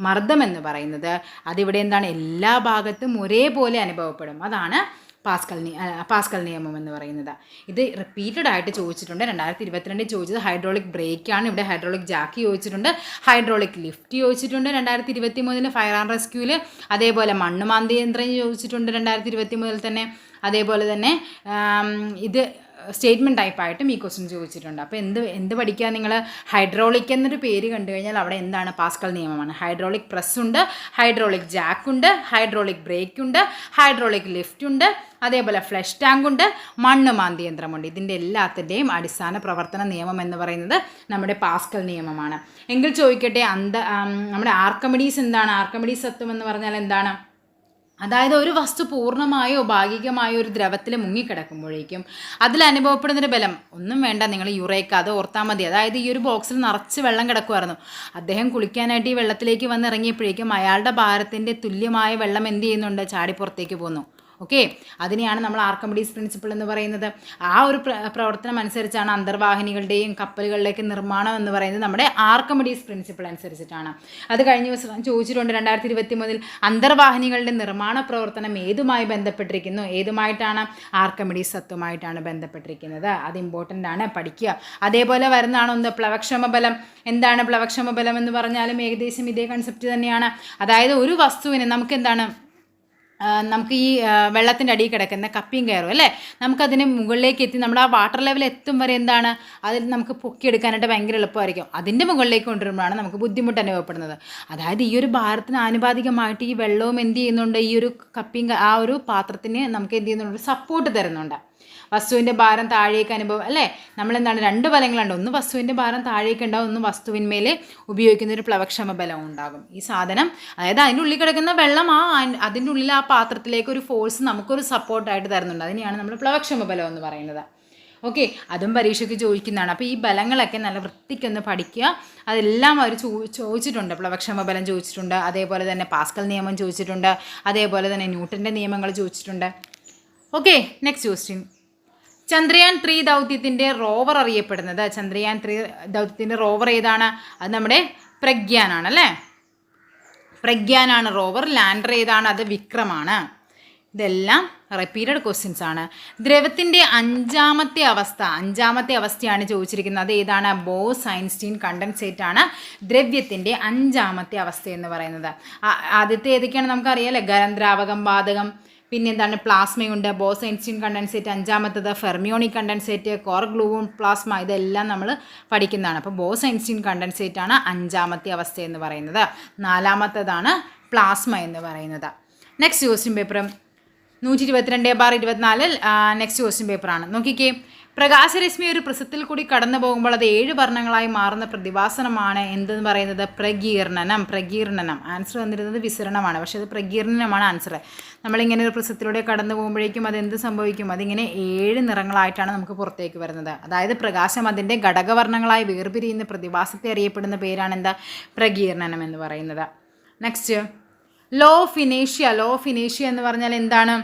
മർദ്ദം എന്ന് പറയുന്നത് അതിവിടെ എന്താണ്? എല്ലാ ഭാഗത്തും ഒരേപോലെ അനുഭവപ്പെടും. അതാണ് പാസ്കൽ നിയമം എന്ന് പറയുന്നത്. ഇത് റിപ്പീറ്റഡ് ആയിട്ട് ചോദിച്ചിട്ടുണ്ട്. 2022 ചോദിച്ചത് ഹൈഡ്രോളിക് ബ്രേക്കാണ്. ഇവിടെ ഹൈഡ്രോളിക് ജാക്ക് ചോദിച്ചിട്ടുണ്ട്. ഹൈഡ്രോളിക് ലിഫ്റ്റ് ചോദിച്ചിട്ടുണ്ട് 2023 ഫയർ ആൻഡ് റെസ്ക്യൂവിൽ. അതേപോലെ മണ്ണ് മാന്തിയന്ത്രം ചോദിച്ചിട്ടുണ്ട് 2023 തന്നെ. അതേപോലെ തന്നെ ഇത് സ്റ്റേറ്റ്മെൻറ്റ് ടൈപ്പായിട്ടും ഈ ക്വസ്റ്റ്യൻ ചോദിച്ചിട്ടുണ്ട്. അപ്പോൾ എന്ത് പഠിക്കുക നിങ്ങൾ? ഹൈഡ്രോളിക് എന്നൊരു പേര് കണ്ടു കഴിഞ്ഞാൽ അവിടെ എന്താണ്? പാസ്കൽ നിയമമാണ്. ഹൈഡ്രോളിക് പ്രസ് ഉണ്ട്, ഹൈഡ്രോളിക് ജാക്ക് ഉണ്ട്, ഹൈഡ്രോളിക് ബ്രേക്ക് ഉണ്ട്, ഹൈഡ്രോളിക് ലിഫ്റ്റ് ഉണ്ട്, അതേപോലെ ഫ്ലഷ് ടാങ്ക് ഉണ്ട്, മണ്ണ് മാന്തിയന്ത്രമുണ്ട്. ഇതിൻ്റെ എല്ലാത്തിൻ്റെയും അടിസ്ഥാന പ്രവർത്തന നിയമം എന്ന് പറയുന്നത് നമ്മുടെ പാസ്കൽ നിയമമാണ്. എങ്കിൽ ചോദിക്കട്ടെ, നമ്മുടെ ആർക്കിമിഡീസ് എന്താണ്? ആർക്കിമിഡീസ് തത്വം എന്ന് പറഞ്ഞാൽ എന്താണ്? അതായത് ഒരു വസ്തു പൂർണ്ണമായോ ഭാഗികമായോ ഒരു ദ്രവത്തിൽ മുങ്ങിക്കിടക്കുമ്പോഴേക്കും അതിൽ അനുഭവപ്പെടുന്നൊരു ബലം ഒന്നും വേണ്ട, നിങ്ങൾ യുറേക്ക അത് ഓർത്താൽ മതി. അതായത് ഈ ഒരു ബോക്സിൽ നിറച്ച് വെള്ളം കിടക്കുമായിരുന്നു. അദ്ദേഹം കുളിക്കാനായിട്ട് ഈ വെള്ളത്തിലേക്ക് വന്നിറങ്ങിയപ്പോഴേക്കും അയാളുടെ ഭാരത്തിൻ്റെ തുല്യമായ വെള്ളം എന്ത് ചെയ്യുന്നുണ്ട്? ചാടിപ്പുറത്തേക്ക് പോകുന്നു. ഓക്കെ, അതിനെയാണ് നമ്മൾ ആർക്കിമിഡീസ് പ്രിൻസിപ്പിൾ എന്ന് പറയുന്നത്. ആ ഒരു പ്രവർത്തനം അനുസരിച്ചാണ് അന്തർവാഹിനികളുടെയും കപ്പലുകളുടെയൊക്കെ നിർമ്മാണം എന്ന് പറയുന്നത് നമ്മുടെ ആർക്കിമിഡീസ് പ്രിൻസിപ്പിൾ അനുസരിച്ചിട്ടാണ്. അത് കഴിഞ്ഞ ദിവസം ചോദിച്ചിട്ടുണ്ട് 2023 അന്തർവാഹിനികളുടെ നിർമ്മാണ പ്രവർത്തനം ഏതുമായി ബന്ധപ്പെട്ടിരിക്കുന്നു? ഏതുമായിട്ടാണ്? ആർക്കിമിഡീസ് തത്വമായിട്ടാണ് ബന്ധപ്പെട്ടിരിക്കുന്നത്. അത് ഇമ്പോർട്ടൻ്റ് ആണ്, പഠിക്കുക. അതേപോലെ വരുന്നതാണ് ഒന്ന് പ്ലവക്ഷമ ബലം. എന്താണ് പ്ലവക്ഷമ ബലം എന്ന് പറഞ്ഞാലും ഏകദേശം ഇതേ കൺസെപ്റ്റ് തന്നെയാണ്. അതായത് ഒരു വസ്തുവിനെ നമുക്ക് ഈ വെള്ളത്തിൻ്റെ അടിയിൽ കിടക്കുന്ന കപ്പിയും കയറും അല്ലേ, നമുക്കതിന് മുകളിലേക്ക് എത്തി നമ്മുടെ ആ വാട്ടർ ലെവൽ എത്തും വരെ എന്താണ് അതിൽ നമുക്ക് പൊക്കിയെടുക്കാനായിട്ട് ഭയങ്കര എളുപ്പമായിരിക്കും. അതിൻ്റെ മുകളിലേക്ക് കൊണ്ടുവരുമ്പോഴാണ് നമുക്ക് ബുദ്ധിമുട്ട് അനുഭവപ്പെടുന്നത്. അതായത് ഈ ഒരു ഭാരത്തിന് ആനുപാതികമായിട്ട് ഈ വെള്ളവും എന്ത് ചെയ്യുന്നുണ്ട്? ഈ ഒരു കപ്പിയും ആ ഒരു പാത്രത്തിന് നമുക്ക് എന്ത് ചെയ്യുന്നുണ്ട്? സപ്പോർട്ട് തരുന്നുണ്ട്. വസ്തുവിൻ്റെ ഭാരം താഴേക്ക് അല്ലേ, നമ്മളെന്താണ് 2 ബലങ്ങളുണ്ട്. ഒന്ന് വസ്തുവിൻ്റെ ഭാരം താഴേക്ക് ഉണ്ടാവും, ഒന്ന് വസ്തുവിന്മേൽ ഉപയോഗിക്കുന്ന ഒരു പ്ലവക്ഷമ ബലവും ഉണ്ടാകും. ഈ സാധനം അതായത് അതിൻ്റെ ഉള്ളിൽ കിടക്കുന്ന വെള്ളം അതിൻ്റെ ഉള്ളിൽ ആ പാത്രത്തിലേക്ക് ഒരു ഫോഴ്സ് നമുക്കൊരു സപ്പോർട്ടായിട്ട് തരുന്നുണ്ട്. അതിനെയാണ് നമ്മൾ പ്ലവക്ഷമ ബലം എന്ന് പറയുന്നത്. ഓക്കെ, അതും പരീക്ഷയ്ക്ക് ചോദിക്കുന്നതാണ്. അപ്പോൾ ഈ ബലങ്ങളൊക്കെ നല്ല വൃത്തിക്കൊന്ന് പഠിക്കുക. അതെല്ലാം അവർ ചോദിച്ചിട്ടുണ്ട്. പ്ലവക്ഷമ ബലം ചോദിച്ചിട്ടുണ്ട്, അതേപോലെ തന്നെ പാസ്കൽ നിയമം ചോദിച്ചിട്ടുണ്ട്, അതേപോലെ തന്നെ ന്യൂട്ടൻ്റെ നിയമങ്ങൾ ചോദിച്ചിട്ടുണ്ട്. Okay, next question. ചന്ദ്രയാൻ 3 ദൗത്യത്തിൻ്റെ റോവർ അറിയപ്പെടുന്നത്, ചന്ദ്രയാൻ 3 ദൗത്യത്തിൻ്റെ റോവർ ഏതാണ്? അത് നമ്മുടെ പ്രഗ്യാനാണ് അല്ലേ. പ്രഗ്യാനാണ് റോവർ. ലാൻഡർ ഏതാണ്? അത് വിക്രമാണ്. ഇതെല്ലാം റിപ്പീറ്റഡ് ക്വസ്റ്റ്യൻസ് ആണ്. ദ്രവത്തിൻ്റെ അഞ്ചാമത്തെ അവസ്ഥയാണ് ചോദിച്ചിരിക്കുന്നത്. അത് ഏതാണ്? ബോസ് ഐൻസ്റ്റീൻ കണ്ടൻസേറ്റ് ആണ് ദ്രവ്യത്തിൻ്റെ 5ാമത്തെ അവസ്ഥ എന്ന് പറയുന്നത്. ആദ്യത്തെ ഏതൊക്കെയാണ് നമുക്കറിയാമല്ലേ? ഖരം, ദ്രാവകം, വാതകം, പിന്നെ എന്താണ്? പ്ലാസ്മയുണ്ട്. ബോസ് ഐൻസ്റ്റീൻ കണ്ടൻസേറ്റ് 5ാമത്തത്, fermionic condensate, quark gluon plasma, ഇതെല്ലാം നമ്മൾ പഠിക്കുന്നതാണ്. അപ്പോൾ ബോസ് ഐൻസ്റ്റീൻ കണ്ടൻസേറ്റ് ആണ് 5ാമത്തെ അവസ്ഥ എന്ന് പറയുന്നത്. 4ാമത്തതാണ് പ്ലാസ്മ എന്ന് പറയുന്നത്. Next question paper 122/24 next question പേപ്പറാണ്. നോക്കിക്കേ, പ്രകാശരശ്മി ഒരു പ്രിസത്തിൽ കൂടി കടന്നു പോകുമ്പോൾ അത് 7 വർണ്ണങ്ങളായി മാറുന്ന പ്രതിഭാസനമാണ് എന്തെന്ന് പറയുന്നത്? പ്രകീർണനം. ആൻസർ വന്നിരുന്നത് വിസരണമാണ്, പക്ഷേ അത് പ്രകീർണനമാണ് ആൻസർ. നമ്മളിങ്ങനെ ഒരു പ്രിസത്തിലൂടെ കടന്നു പോകുമ്പോഴേക്കും അതെന്ത് സംഭവിക്കും? അതിങ്ങനെ 7 നിറങ്ങളായിട്ടാണ് നമുക്ക് പുറത്തേക്ക് വരുന്നത്. അതായത് പ്രകാശം അതിൻ്റെ ഘടകവർണ്ണങ്ങളായി വേർപിരിയുന്ന പ്രതിഭാസത്തെ അറിയപ്പെടുന്ന പേരാണ് എന്താ? പ്രകീർണനം എന്ന് പറയുന്നത്. നെക്സ്റ്റ്, ലോ ഓഫ് ഇനേഷ്യ എന്ന് പറഞ്ഞാൽ എന്താണ്?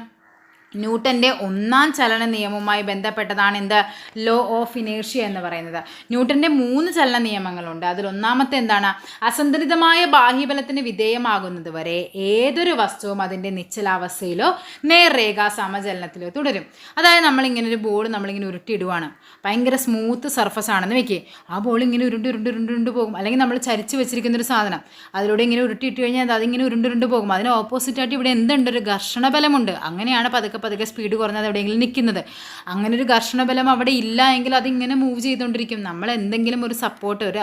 ന്യൂട്ടൻ്റെ 1-ാം ചലന നിയമവുമായി ബന്ധപ്പെട്ടതാണ് എന്ത്? ലോ ഓഫ് ഇനേഷ്യ എന്ന് പറയുന്നത്. ന്യൂട്ടൻ്റെ 3 ചലന നിയമങ്ങളുണ്ട്. അതിൽ ഒന്നാമത്തെ എന്താണ്? അസന്തുലിതമായ ബാഹ്യബലത്തിന് വിധേയമാകുന്നത് വരെ ഏതൊരു വസ്തുവും അതിൻ്റെ നിശ്ചലാവസ്ഥയിലോ നേർരേഖാ സമചലനത്തിലോ തുടരും. അതായത് നമ്മളിങ്ങനെ ഒരു ബോൾ നമ്മളിങ്ങനെ ഉരുട്ടിയിടുവാണ്, ഭയങ്കര സ്മൂത്ത് സർഫസ് ആണെന്ന് വെക്കുക, ആ ബോൾ ഇങ്ങനെ ഉരുണ്ട് പോകും. അല്ലെങ്കിൽ നമ്മൾ ചരിച്ച് വെച്ചിരിക്കുന്നൊരു സാധനം അതിലൂടെ ഇങ്ങനെ ഉരുട്ടിയിട്ട് കഴിഞ്ഞാൽ അതിങ്ങനെ ഉരുണ്ട് പോകും. അതിന് ഓപ്പോസിറ്റായിട്ട് ഇവിടെ എന്തുണ്ട്? ഒരു ഘർഷണബലമുണ്ട്. അങ്ങനെയാണ് പതുക്കെ സ്പീഡ് കുറഞ്ഞത് എവിടെയെങ്കിലും നിൽക്കുന്നത്. അങ്ങനെ ഒരു ഘർഷണബലം അവിടെ ഇല്ല എങ്കിൽ അതിങ്ങനെ മൂവ് ചെയ്തുകൊണ്ടിരിക്കും. നമ്മൾ എന്തെങ്കിലും ഒരു സപ്പോർട്ട്, ഒരു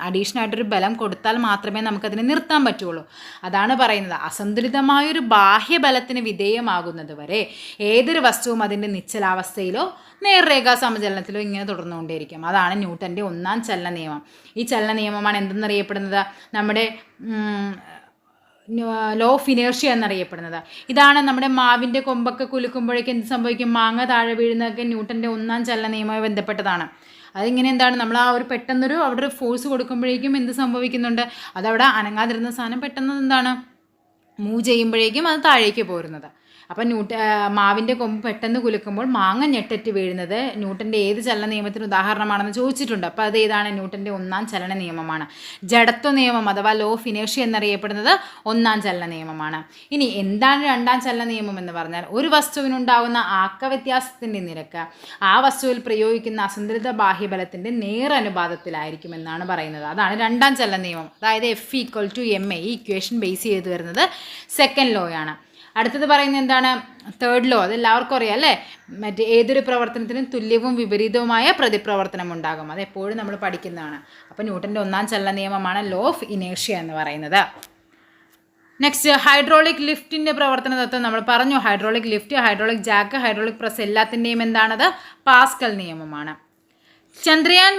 അഡീഷണലായിട്ടൊരു ബലം കൊടുത്താൽ മാത്രമേ നമുക്കതിനെ നിർത്താൻ പറ്റുള്ളൂ. അതാണ് പറയുന്നത്, അസന്തുലിതമായൊരു ബാഹ്യബലത്തിന് വിധേയമാകുന്നത് വരെ ഏതൊരു വസ്തുവും അതിൻ്റെ നിശ്ചലാവസ്ഥയിലോ നേർരേഖാ സമചലനത്തിലോ ഇങ്ങനെ തുടർന്നുകൊണ്ടേയിരിക്കും. അതാണ് ന്യൂട്ടൻ്റെ 1-ാം ചലന നിയമം. ഈ ചലന നിയമമാണ് എന്തെന്നറിയപ്പെടുന്നത്? നമ്മുടെ ലോ ഓഫ് ഇനേർഷ്യ എന്നറിയപ്പെടുന്നത്. ഇതാണ് നമ്മുടെ മാവിൻ്റെ കൊമ്പൊക്കെ കുലുക്കുമ്പോഴേക്കും എന്ത് സംഭവിക്കും? മാങ്ങ താഴെ വീഴുന്നതൊക്കെ ന്യൂട്ടൻ്റെ 1-ാം ചലന നിയമവുമായി ബന്ധപ്പെട്ടതാണ്. അതിങ്ങനെ എന്താണ്? നമ്മൾ ആ ഒരു പെട്ടെന്നൊരു അവിടെ ഒരു ഫോഴ്സ് കൊടുക്കുമ്പോഴേക്കും എന്ത് സംഭവിക്കുന്നുണ്ട്? അതവിടെ അനങ്ങാതിരുന്ന സാധനം പെട്ടെന്ന് എന്താണ് മൂവ് ചെയ്യുമ്പോഴേക്കും അത് താഴേക്ക് പോരുന്നത്. അപ്പം മാവിൻ്റെ കൊമ്പ് പെട്ടെന്ന് കുലുക്കുമ്പോൾ മാങ്ങ ഞെട്ടറ്റ് വീഴുന്നത് ന്യൂട്ടൻ്റെ ഏത് ചലന നിയമത്തിന് ഉദാഹരണമാണെന്ന് ചോദിച്ചിട്ടുണ്ട്. അപ്പോൾ അത് ഏതാണ്? ന്യൂട്ടൻ്റെ 1-ാം ചലന നിയമമാണ്. ജഡത്വ നിയമം അഥവാ ലോ ഓഫ് ഇനേർഷ്യ എന്നറിയപ്പെടുന്നത് 1-ാം ചലന നിയമമാണ്. ഇനി എന്താണ് 2-ാം ചലന നിയമം എന്ന് പറഞ്ഞാൽ? ഒരു വസ്തുവിനുണ്ടാകുന്ന ആക്കവ്യത്യാസത്തിൻ്റെ നിരക്ക് ആ വസ്തുവിൽ പ്രയോഗിക്കുന്ന അസന്തുലിത ബാഹ്യബലത്തിൻ്റെ നേരനുപാതത്തിലായിരിക്കും എന്നാണ് പറയുന്നത്. അതാണ് 2-ാം ചലന നിയമം. അതായത് F=ma. ഈ ഇക്വേഷൻ ബേസ് ചെയ്ത് വരുന്നത് സെക്കൻഡ് ലോ ആണ്. അടുത്തത് പറയുന്നത് എന്താണ്? Third law. അതെല്ലാവർക്കും അറിയാം അല്ലേ? മറ്റേ ഏതൊരു പ്രവർത്തനത്തിനും തുല്യവും വിപരീതവുമായ പ്രതിപ്രവർത്തനം ഉണ്ടാകും. അതെപ്പോഴും നമ്മൾ പഠിക്കുന്നതാണ്. അപ്പോൾ ന്യൂട്ടൻ്റെ 1-ാം ചലന നിയമമാണ് ലോ ഓഫ് ഇനേർഷ്യ എന്ന് പറയുന്നത്. നെക്സ്റ്റ്, ഹൈഡ്രോളിക് ലിഫ്റ്റിൻ്റെ പ്രവർത്തന തത്വം നമ്മൾ പറഞ്ഞു. Hydraulic lift, hydraulic Jack, hydraulic press എല്ലാത്തിൻ്റെയും എന്താണത്? പാസ്കൽ നിയമമാണ്. ചന്ദ്രയാൻ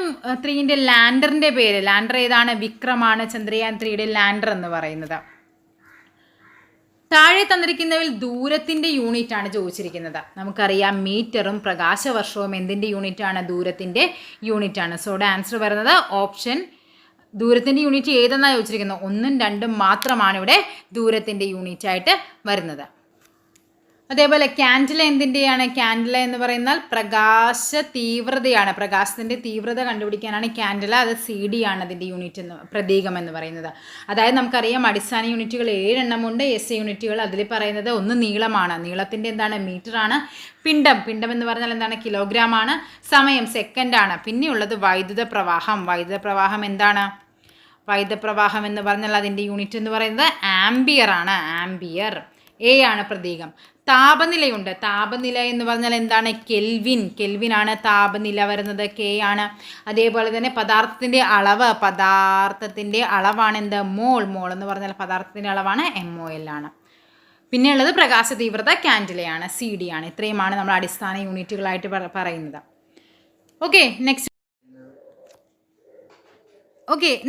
3ൻ്റെ ലാൻഡറിൻ്റെ പേര്, ലാൻഡർ ഏതാണ്? വിക്രമാണ് ചന്ദ്രയാൻ 3യുടെ ലാൻഡർ എന്ന് പറയുന്നത്. താഴെ തന്നിരിക്കുന്നതിൽ ദൂരത്തിൻ്റെ യൂണിറ്റാണ് ചോദിച്ചിരിക്കുന്നത്. നമുക്കറിയാം മീറ്ററും പ്രകാശവർഷവും എന്തിൻ്റെ യൂണിറ്റാണ്? ദൂരത്തിൻ്റെ യൂണിറ്റാണ്. സോ ആൻസർ വരുന്നത് ഓപ്ഷൻ. ദൂരത്തിൻ്റെ യൂണിറ്റ് ഏതെന്നാണ് ചോദിച്ചിരിക്കുന്നത്? 1ഉം 2ഉം മാത്രമാണ് ഇവിടെ ദൂരത്തിൻ്റെ യൂണിറ്റായിട്ട് വരുന്നത്. അതേപോലെ ക്യാൻഡില എന്തിൻ്റെയാണ്? ക്യാൻഡില എന്ന് പറയുന്നാൽ പ്രകാശ തീവ്രതയാണ്. പ്രകാശത്തിൻ്റെ തീവ്രത കണ്ടുപിടിക്കാനാണ് ക്യാൻഡില. അത് CD ആണ് അതിൻ്റെ യൂണിറ്റ് പ്രതീകം എന്ന് പറയുന്നത്. അതായത് നമുക്കറിയാം അടിസ്ഥാന യൂണിറ്റുകൾ 7 എണ്ണമുണ്ട്. SI യൂണിറ്റുകൾ അതിൽ പറയുന്നത് ഒന്ന് നീളമാണ്. നീളത്തിൻ്റെ എന്താണ്? മീറ്ററാണ്. പിണ്ഡം എന്ന് പറഞ്ഞാൽ എന്താണ്? കിലോഗ്രാം ആണ്. സമയം സെക്കൻഡാണ്. പിന്നെയുള്ളത് വൈദ്യുത പ്രവാഹം എന്താണ്? വൈദ്യുത പ്രവാഹം എന്ന് പറഞ്ഞാൽ അതിൻ്റെ യൂണിറ്റ് എന്ന് പറയുന്നത് ആംബിയർ ആണ്. ആംബിയർ. A ആണ് പ്രതീകം. താപനിലയുണ്ട്. താപനില എന്ന് പറഞ്ഞാൽ എന്താണ്? കെൽവിനാണ് താപനില വരുന്നത്. K ആണ്. അതേപോലെ തന്നെ പദാർത്ഥത്തിൻ്റെ അളവാണ് എന്ത്? മോൾ എന്ന് പറഞ്ഞാൽ പദാർത്ഥത്തിൻ്റെ അളവാണ് MOL ആണ്. പിന്നെയുള്ളത് പ്രകാശ തീവ്രത ക്യാൻഡിലയാണ്. CD ആണ്. ഇത്രയുമാണ് നമ്മൾ അടിസ്ഥാന യൂണിറ്റുകളായിട്ട് പറയുന്നത്.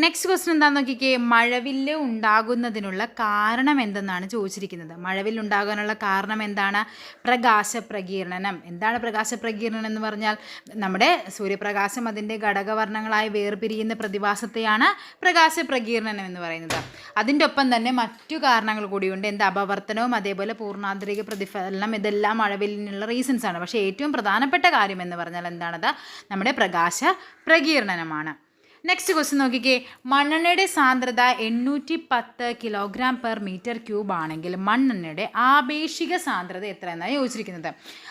നെക്സ്റ്റ് ക്വസ്റ്റ്യൻ എന്താണെന്ന് നോക്കിക്കേ. മഴവില്ല് ഉണ്ടാകുന്നതിനുള്ള കാരണം എന്തെന്നാണ് ചോദിച്ചിരിക്കുന്നത്. മഴവില്ല് ഉണ്ടാകാനുള്ള കാരണം എന്താണ്? പ്രകാശപ്രകീർണനം. എന്താണ് പ്രകാശപ്രകീർണനം എന്ന് പറഞ്ഞാൽ? നമ്മുടെ സൂര്യപ്രകാശം അതിൻ്റെ ഘടകവർണ്ണങ്ങളായി വേർപിരിയുന്ന പ്രതിഭാസത്തെയാണ് പ്രകാശപ്രകീർണനം എന്ന് പറയുന്നത്. അതിൻ്റെ ഒപ്പം തന്നെ മറ്റു കാരണങ്ങൾ കൂടിയുണ്ട്. അപവർത്തനവും അതേപോലെ പൂർണ്ണാന്തരിക പ്രതിഫലനം, ഇതെല്ലാം മഴവില്ലിനുള്ള റീസൺസ് ആണ്. പക്ഷേ ഏറ്റവും പ്രധാനപ്പെട്ട കാര്യം എന്ന് പറഞ്ഞാൽ എന്താണത്? നമ്മുടെ പ്രകാശപ്രകീർണനമാണ്. നെക്സ്റ്റ് ക്വസ്റ്റ്യൻ നോക്കിക്കേ. മണ്ണെണ്ണയുടെ സാന്ദ്രത 810 kg/m³ ആണെങ്കിൽ മണ്ണെണ്ണയുടെ ആപേക്ഷിക സാന്ദ്രത എത്ര എന്നാണ് ചോദിച്ചിരിക്കുന്നത്.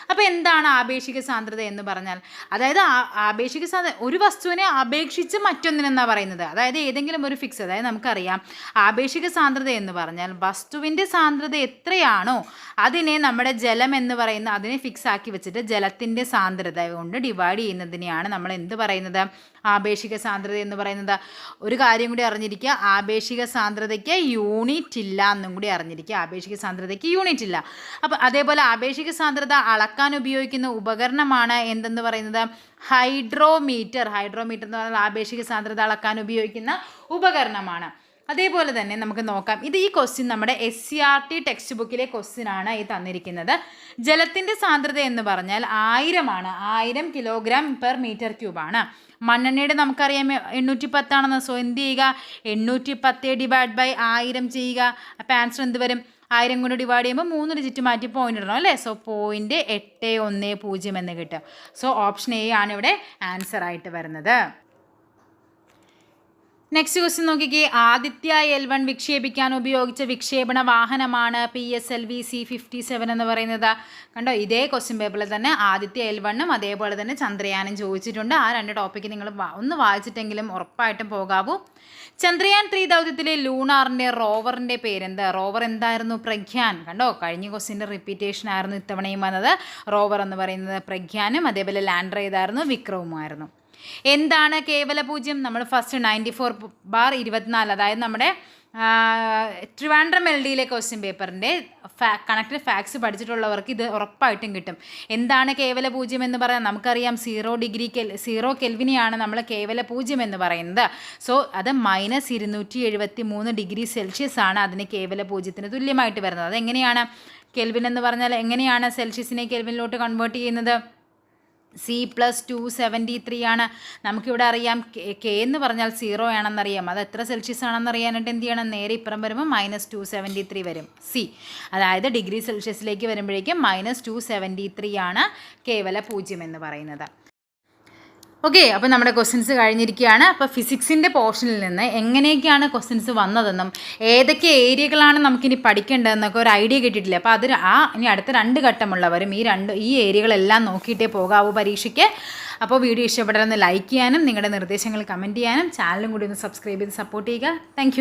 അപ്പോൾ എന്താണ് ആപേക്ഷിക സാന്ദ്രത എന്ന് പറഞ്ഞാൽ? അതായത് ആപേക്ഷിക സാന്ദ്രത ഒരു വസ്തുവിനെ അപേക്ഷിച്ച് മറ്റൊന്നിനെന്നാണ് പറയുന്നത്. അതായത് ഏതെങ്കിലും ഒരു ഫിക്സ്, അതായത് നമുക്കറിയാം ആപേക്ഷിക സാന്ദ്രത എന്ന് പറഞ്ഞാൽ വസ്തുവിൻ്റെ സാന്ദ്രത എത്രയാണോ അതിനെ നമ്മുടെ ജലം എന്ന് അതിനെ ഫിക്സ് ആക്കി വെച്ചിട്ട് ജലത്തിൻ്റെ സാന്ദ്രത കൊണ്ട് ഡിവൈഡ് ചെയ്യുന്നതിനെയാണ് നമ്മൾ എന്ത് പറയുന്നത്? ആപേക്ഷിക സാന്ദ്രത എന്ന് പറയുന്നത്? ഒരു കാര്യം കൂടി അറിഞ്ഞിരിക്കുക, ആപേക്ഷിക സാന്ദ്രതയ്ക്ക് യൂണിറ്റ് ഇല്ല എന്നും കൂടി അറിഞ്ഞിരിക്കുക. ആപേക്ഷിക സാന്ദ്രതയ്ക്ക് യൂണിറ്റ് ഇല്ല. അപ്പോൾ അതേപോലെ ആപേക്ഷിക സാന്ദ്രത അളക്കാൻ ഉപയോഗിക്കുന്ന ഉപകരണമാണ് എന്തെന്ന് പറയുന്നത്? ഹൈഡ്രോമീറ്റർ. ഹൈഡ്രോമീറ്റർ എന്ന് പറഞ്ഞാൽ ആപേക്ഷിക സാന്ദ്രത അളക്കാൻ ഉപയോഗിക്കുന്ന ഉപകരണമാണ്. അതേപോലെ തന്നെ നമുക്ക് നോക്കാം, ഇത് ഈ ക്വസ്റ്റ്യൻ നമ്മുടെ SCERT ടെക്സ്റ്റ് ബുക്കിലെ ക്വസ്റ്റ്യൻ ആണ് ഈ തന്നിരിക്കുന്നത്. ജലത്തിൻ്റെ സാന്ദ്രത എന്ന് പറഞ്ഞാൽ 1000 ആണ്. 1000 kg/m³ ആണ്. മണ്ണെണ്ണയുടെ നമുക്കറിയാം 810 ആണെന്ന്. സോ എന്ത് ചെയ്യുക? 810 / 1000 ചെയ്യുക. അപ്പോൾ ആൻസർ എന്ത് വരും? 1000 കൊണ്ട് ഡിവൈഡ് ചെയ്യുമ്പോൾ 3 ഡിജിറ്റ് മാറ്റി പോയിന്റ് ഇടണം അല്ലേ? സോ 0.810 എന്ന് കിട്ടും. സോ ഓപ്ഷൻ എ ആണ് ഇവിടെ ആൻസർ ആയിട്ട് വരുന്നത്. നെക്സ്റ്റ് ക്വസ്റ്റ്യൻ നോക്കിക്കേ. ആദിത്യ L1 വിക്ഷേപിക്കാൻ ഉപയോഗിച്ച വിക്ഷേപണ വാഹനമാണ് PSLV C-57 എന്ന് പറയുന്നത്. കണ്ടോ, ഇതേ ക്വസ്റ്റ്യൻ പേപ്പറിൽ തന്നെ ആദിത്യ L1ഉം അതേപോലെ തന്നെ ചന്ദ്രയാനും ചോദിച്ചിട്ടുണ്ട്. ആ 2 ടോപ്പിക്ക് നിങ്ങൾ ഒന്ന് വായിച്ചിട്ടെങ്കിലും ഉറപ്പായിട്ടും പോകാവൂ. ചന്ദ്രയാൻ 3 ദൗത്യത്തിലെ ലൂണാറിൻ്റെ റോവറിൻ്റെ പേരെന്ത്? റോവർ എന്തായിരുന്നു? പ്രഗ്യാൻ. കണ്ടോ, കഴിഞ്ഞ ക്വസ്റ്റ്യൻ്റെ റിപ്പീറ്റേഷൻ ആയിരുന്നു ഇത്തവണയും വന്നത്. റോവർ എന്ന് പറയുന്നത് പ്രഗ്യാനും അതേപോലെ ലാൻഡർ ഏതായിരുന്നു? വിക്രവുമായിരുന്നു. എന്താണ് കേവല പൂജ്യം? നമ്മൾ ഫസ്റ്റ് 94/24, അതായത് നമ്മുടെ ട്രിവാൻഡ്രം LDയിലെ ക്വസ്റ്റ്യൻ പേപ്പറിൻ്റെ കണക്റ്റഡ് ഫാക്ട്സ് പഠിച്ചിട്ടുള്ളവർക്ക് ഇത് ഉറപ്പായിട്ടും കിട്ടും. എന്താണ് കേവല പൂജ്യം എന്ന് പറയാൻ? നമുക്കറിയാം 0 കെൽവിനെയാണ് നമ്മൾ കേവല പൂജ്യം എന്ന് പറയുന്നത്. സോ അത് -273 ഡിഗ്രി സെൽഷ്യസ് ആണ് അതിന് കേവല പൂജ്യത്തിന് തുല്യമായിട്ട് വരുന്നത്. അതെങ്ങനെയാണ്? കെൽവിൻ എന്ന് പറഞ്ഞാൽ എങ്ങനെയാണ് സെൽഷ്യസിനെ കെൽവിനിലോട്ട് കൺവേർട്ട് ചെയ്യുന്നത്? C+273 ആണ്. നമുക്കിവിടെ അറിയാം K എന്ന് പറഞ്ഞാൽ 0 ആണെന്നറിയാം. അത് എത്ര സെൽഷ്യസ് ആണെന്ന് അറിയാനായിട്ട് എന്ത് ചെയ്യണം? നേരെ ഇപ്പുറം വരുമ്പോൾ -273 വരും C. അതായത് ഡിഗ്രി സെൽഷ്യസിലേക്ക് വരുമ്പോഴേക്കും -273 ആണ് കേവല പൂജ്യം എന്ന് പറയുന്നത്. ഓക്കെ, അപ്പോൾ നമ്മുടെ ക്വസ്റ്റ്യൻസ് കഴിഞ്ഞിരിക്കുകയാണ്. അപ്പോൾ ഫിസിക്സിൻ്റെ പോർഷനിൽ നിന്ന് എങ്ങനെയൊക്കെയാണ് ക്വസ്റ്റ്യൻസ് വന്നതെന്നും ഏതൊക്കെ ഏരിയകളാണ് നമുക്കിനി പഠിക്കേണ്ടതെന്നൊക്കെ ഒരു ഐഡിയ കിട്ടിയിട്ടില്ല. അപ്പോൾ അത് ഇനി അടുത്ത 2 ഘട്ടമുള്ളവരും ഈ ഏരിയകളെല്ലാം നോക്കിയിട്ടേ പോകാവൂ പരീക്ഷയ്ക്ക്. അപ്പോൾ വീഡിയോ ഇഷ്ടപ്പെട്ടാൽ ഒന്ന് ലൈക്ക് ചെയ്യാനും നിങ്ങളുടെ നിർദ്ദേശങ്ങൾ കമൻറ്റ് ചെയ്യാനും ചാനലും കൂടി ഒന്ന് സബ്സ്ക്രൈബ് ചെയ്ത് സപ്പോർട്ട് ചെയ്യുക. താങ്ക്